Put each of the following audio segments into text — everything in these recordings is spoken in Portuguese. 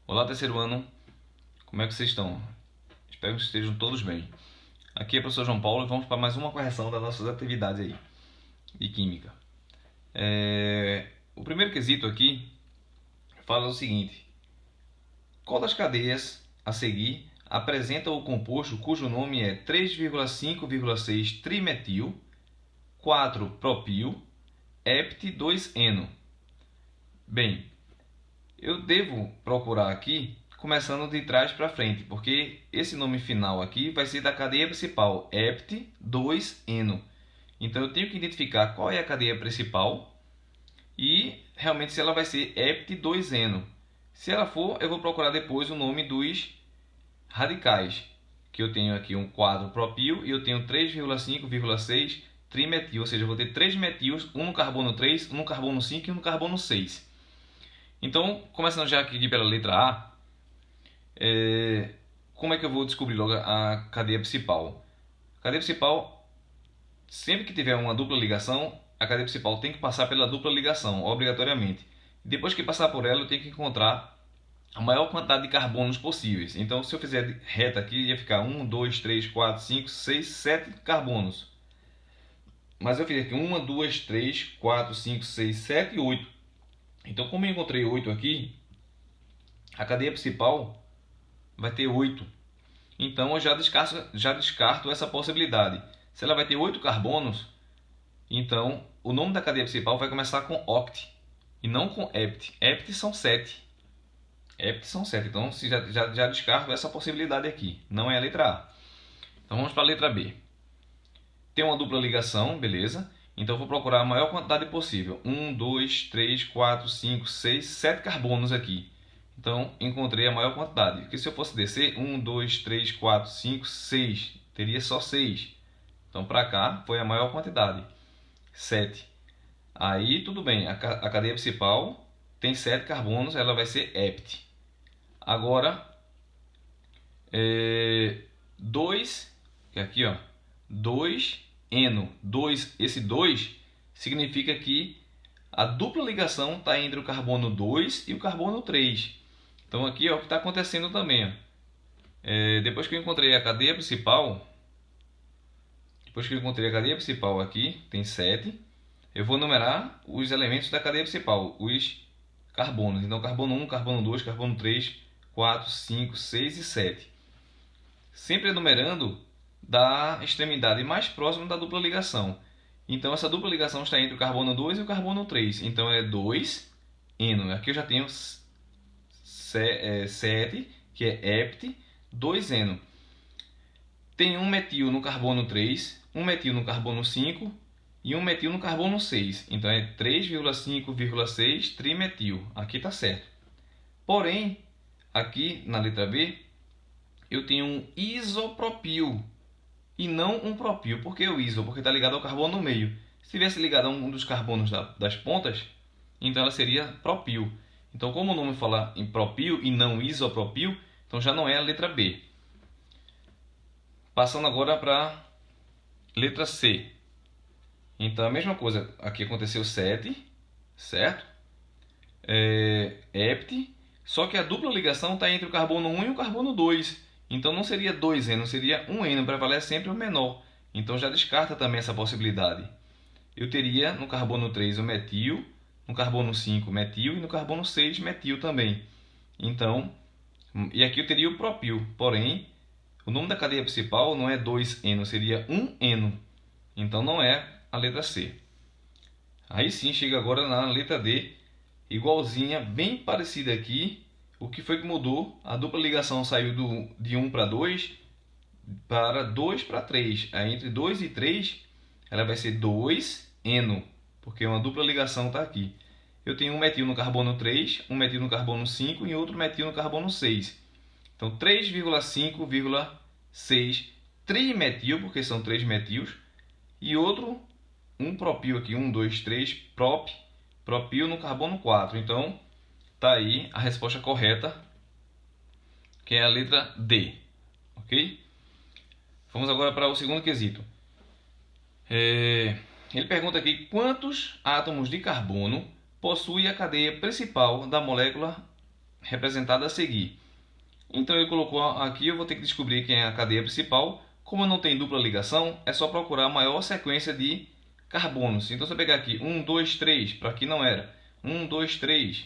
Olá, terceiro ano, como é que vocês estão? Espero que estejam todos bem. Aqui é o professor João Paulo e vamos para mais uma correção das nossas atividades aí de química. O primeiro quesito aqui fala o seguinte: qual das cadeias a seguir apresenta o composto cujo nome é 3,5,6 trimetil, 4-propil, hept-2-eno? Bem, eu devo procurar aqui começando de trás para frente, porque esse nome final aqui vai ser da cadeia principal, hept-2-eno. Então eu tenho que identificar qual é a cadeia principal e realmente se ela vai ser hept-2-eno. Se ela for, eu vou procurar depois o nome dos radicais, que eu tenho aqui um 4-propil e eu tenho 3,5,6 trimetil, ou seja, eu vou ter 3 metis, um no carbono 3, um no carbono 5 e um no carbono 6. Então, começando já aqui pela letra A, como é que eu vou descobrir logo a cadeia principal? A cadeia principal, sempre que tiver uma dupla ligação, a cadeia principal tem que passar pela dupla ligação, obrigatoriamente. Depois que passar por ela, eu tenho que encontrar a maior quantidade de carbonos possíveis. Então, se eu fizer reta aqui, ia ficar 1, 2, 3, 4, 5, 6, 7 carbonos. Mas eu fiz aqui 1, 2, 3, 4, 5, 6, 7 e 8. Então, como eu encontrei 8 aqui, a cadeia principal vai ter 8. Então eu já descarto essa possibilidade. Se ela vai ter 8 carbonos, então o nome da cadeia principal vai começar com oct e não com hept. Hept são 7. Hept são 7. Então já descarto essa possibilidade aqui. Não é a letra A. Então vamos para a letra B. Tem uma dupla ligação, beleza? Então eu vou procurar a maior quantidade possível. 1, 2, 3, 4, 5, 6, 7 carbonos aqui. Então encontrei a maior quantidade. Porque se eu fosse descer, 1, 2, 3, 4, 5, 6, teria só 6. Então para cá foi a maior quantidade, 7. Aí tudo bem, a cadeia principal tem 7 carbonos, ela vai ser hept. Agora, 2, que é aqui, ó, 2-eno. Esse 2 significa que a dupla ligação está entre o carbono 2 e o carbono 3. Então aqui é o que está acontecendo também. Ó. Depois que eu encontrei a cadeia principal, aqui, tem 7, eu vou numerar os elementos da cadeia principal, os carbonos. Então carbono 1, carbono 2, carbono 3, 4, 5, 6 e 7. Sempre enumerando da extremidade mais próxima da dupla ligação. Então essa dupla ligação está entre o carbono 2 e o carbono 3. Então é 2-eno. Aqui eu já tenho 7, que é hept, 2-eno. Tem um metil no carbono 3, um metil no carbono 5 e um metil no carbono 6. Então é 3,5,6 trimetil. Aqui está certo. Porém, aqui na letra B, eu tenho um isopropil e não um propil. Por que o iso? Porque está ligado ao carbono no meio. Se tivesse ligado a um dos carbonos das pontas, então ela seria propil. Então, como o nome fala em propil e não isopropil, então já não é a letra B. Passando agora para a letra C. Então, a mesma coisa. Aqui aconteceu 7, certo? Hept. Só que a dupla ligação está entre o carbono 1 e o carbono 2. Então, não seria 2-eno, seria 1-eno. Prevalece sempre o menor. Então, já descarta também essa possibilidade. Eu teria no carbono 3 o metil, no carbono 5 metil e no carbono 6 metil também. Então, e aqui eu teria o propil. Porém, o nome da cadeia principal não é 2-eno, seria 1-eno. Então não é a letra C. Aí sim chega agora na letra D, igualzinha, bem parecida aqui. O que foi que mudou? A dupla ligação saiu de 1 para 2 para 2 para 3. Aí entre 2 e 3 ela vai ser 2-eno, porque uma dupla ligação está aqui. Eu tenho um metil no carbono 3, um metil no carbono 5 e outro metil no carbono 6. Então 3,5,6 trimetil, porque são 3 metils, e outro, um propil aqui, 1, 2, 3, propil no carbono 4. Então tá aí a resposta correta, que é a letra D. Ok? Vamos agora para o segundo quesito. Ele pergunta aqui quantos átomos de carbono possui a cadeia principal da molécula representada a seguir. Então ele colocou aqui, eu vou ter que descobrir quem é a cadeia principal. Como não tem dupla ligação, é só procurar a maior sequência de carbonos. Então se eu pegar aqui 1, 2, 3, para aqui não era. 1, 2, 3,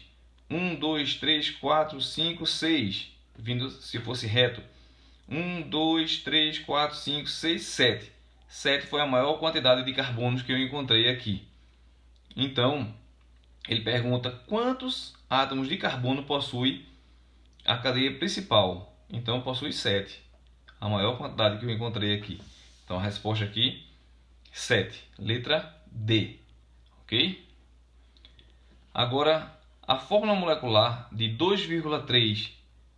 1, 2, 3, 4, 5, 6, vindo se fosse reto. 1, 2, 3, 4, 5, 6, 7. 7 foi a maior quantidade de carbonos que eu encontrei aqui. Então, ele pergunta quantos átomos de carbono possui a cadeia principal. Então, possui 7. A maior quantidade que eu encontrei aqui. Então, a resposta aqui, 7. Letra D. Ok? Agora, a fórmula molecular de 2,3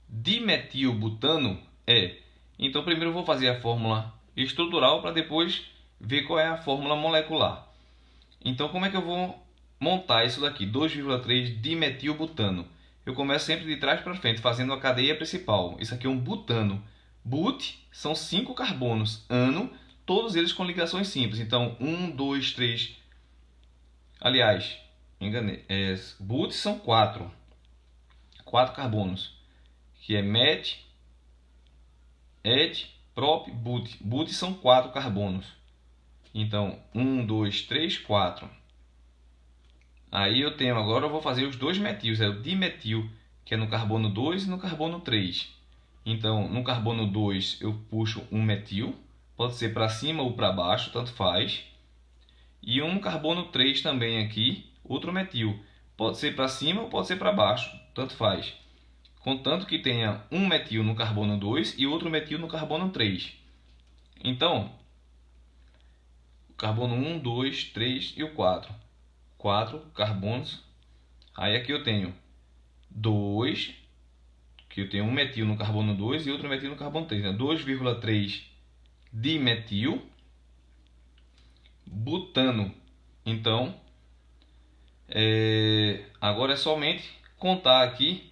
dimetilbutano é... Então, primeiro eu vou fazer a fórmula estrutural para depois ver qual é a fórmula molecular. Então, como é que eu vou montar isso daqui? 2,3 dimetilbutano. Eu começo sempre de trás para frente, fazendo a cadeia principal. Isso aqui é um butano. But são 5 carbonos. Ano, todos eles com ligações simples. Então, 1, 2, 3... Aliás, enganei. But são 4. 4 carbonos. Que é met, et, prop, but. But são 4 carbonos. Então, 1, 2, 3, 4. Aí eu tenho, agora eu vou fazer os dois metils, é o dimetil, que é no carbono 2 e no carbono 3. Então, no carbono 2 eu puxo um metil, pode ser para cima ou para baixo, tanto faz. E um carbono 3 também aqui, outro metil, pode ser para cima ou pode ser para baixo, tanto faz. Contanto que tenha um metil no carbono 2 e outro metil no carbono 3. Então, o carbono 1, 2, 3 e o 4. 4 carbonos. Aí aqui eu tenho 2, que eu tenho um metil no carbono 2 e outro metil no carbono 3. 2,3 dimetil butano. Então, agora é somente contar aqui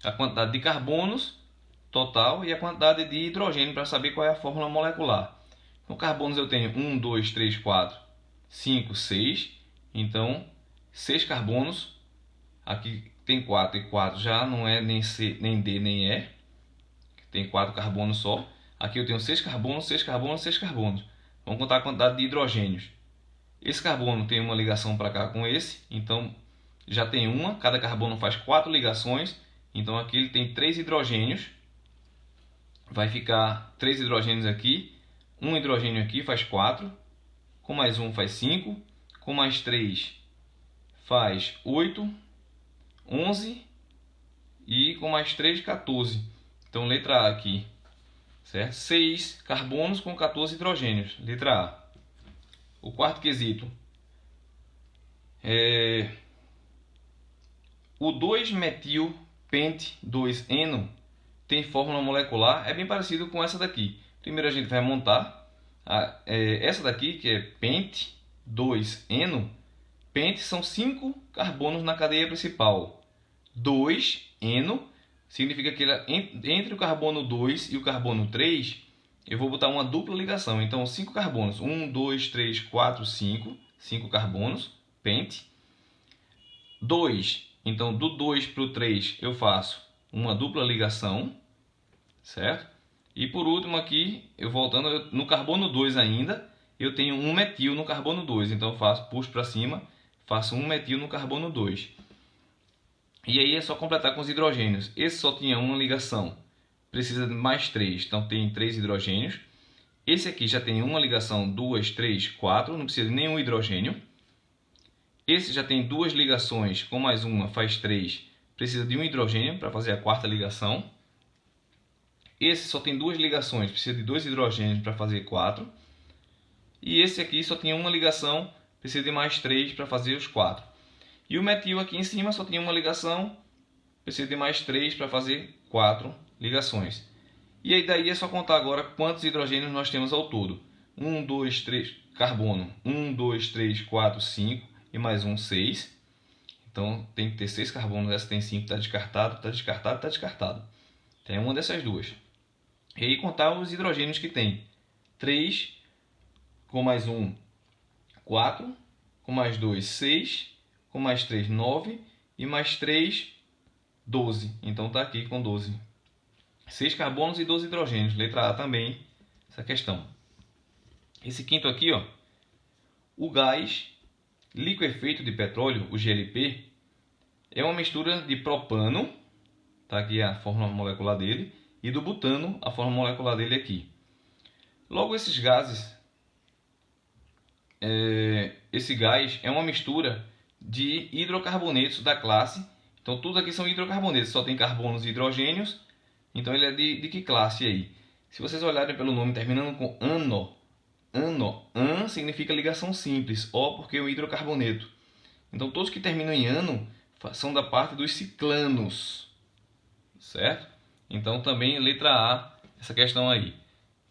a quantidade de carbonos total e a quantidade de hidrogênio para saber qual é a fórmula molecular. No carbonos eu tenho 1, 2, 3, 4, 5, 6. Então, 6 carbonos. Aqui tem 4 e 4 já não é nem C, nem D, nem E. Tem 4 carbonos só. Aqui eu tenho 6 carbonos, 6 carbonos, 6 carbonos. Vamos contar a quantidade de hidrogênios. Esse carbono tem uma ligação para cá com esse. Então, já tem uma. Cada carbono faz 4 ligações. Então, aqui ele tem 3 hidrogênios. Vai ficar 3 hidrogênios aqui. Um hidrogênio aqui faz 4. Com mais um faz 5. Com mais 3 faz 8. 11. E com mais 3, 14. Então, letra A aqui. Certo? 6 carbonos com 14 hidrogênios. Letra A. O quarto quesito. O 2-metil-pente-2-eno tem fórmula molecular. É bem parecido com essa daqui. Primeiro a gente vai montar. Essa daqui, que é pente 2-eno. Pente são 5 carbonos na cadeia principal. 2-eno significa que entre o carbono 2 e o carbono 3, eu vou botar uma dupla ligação. Então, 5 carbonos. 1, 2, 3, 4, 5. 5 carbonos. Pente. 2. Então, do 2 para o 3, eu faço uma dupla ligação. Certo? E por último aqui, eu voltando no carbono 2 ainda, eu tenho um metil no carbono 2. Então, eu puxo para cima, faço um metil no carbono 2. E aí é só completar com os hidrogênios. Esse só tinha uma ligação, precisa de mais 3, então tem 3 hidrogênios. Esse aqui já tem uma ligação, 2, 3, 4, não precisa de nenhum hidrogênio. Esse já tem 2 ligações, com mais uma faz 3, precisa de um hidrogênio para fazer a quarta ligação. Esse só tem 2 ligações, precisa de 2 hidrogênios para fazer 4. E esse aqui só tinha uma ligação, precisa de mais 3 para fazer os 4. E o metil aqui em cima só tinha uma ligação, precisa de mais 3 para fazer 4 ligações. E aí daí é só contar agora quantos hidrogênios nós temos ao todo. 1, 2, 3, carbono. 1, 2, 3, 4, 5 e mais um 6. Então tem que ter 6 carbonos, essa tem 5, está descartado, está descartado, está descartado. Tem uma dessas duas. E aí contar os hidrogênios que tem. 3, com mais um 4, com mais 2 6, com mais 3, 9 e mais 3, 12. Então está aqui com 12. 6 carbonos e 12 hidrogênios. Letra A também, essa questão. Esse quinto aqui, ó, o gás liquefeito de petróleo, o GLP, é uma mistura de propano, tá aqui a fórmula molecular dele, e do butano, a fórmula molecular dele aqui. Logo, esses gases, esse gás é uma mistura de hidrocarbonetos da classe. Então, tudo aqui são hidrocarbonetos, só tem carbonos e hidrogênios. Então, ele é de que classe aí? Se vocês olharem pelo nome terminando com ano, an significa ligação simples, O porque é um hidrocarboneto. Então, todos que terminam em ano são da parte dos ciclanos, certo? Então, também letra A, essa questão aí.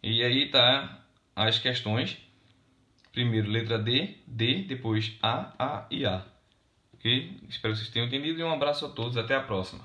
E aí tá as questões. Primeiro letra D, depois A e A. Ok? Espero que vocês tenham entendido e um abraço a todos. Até a próxima.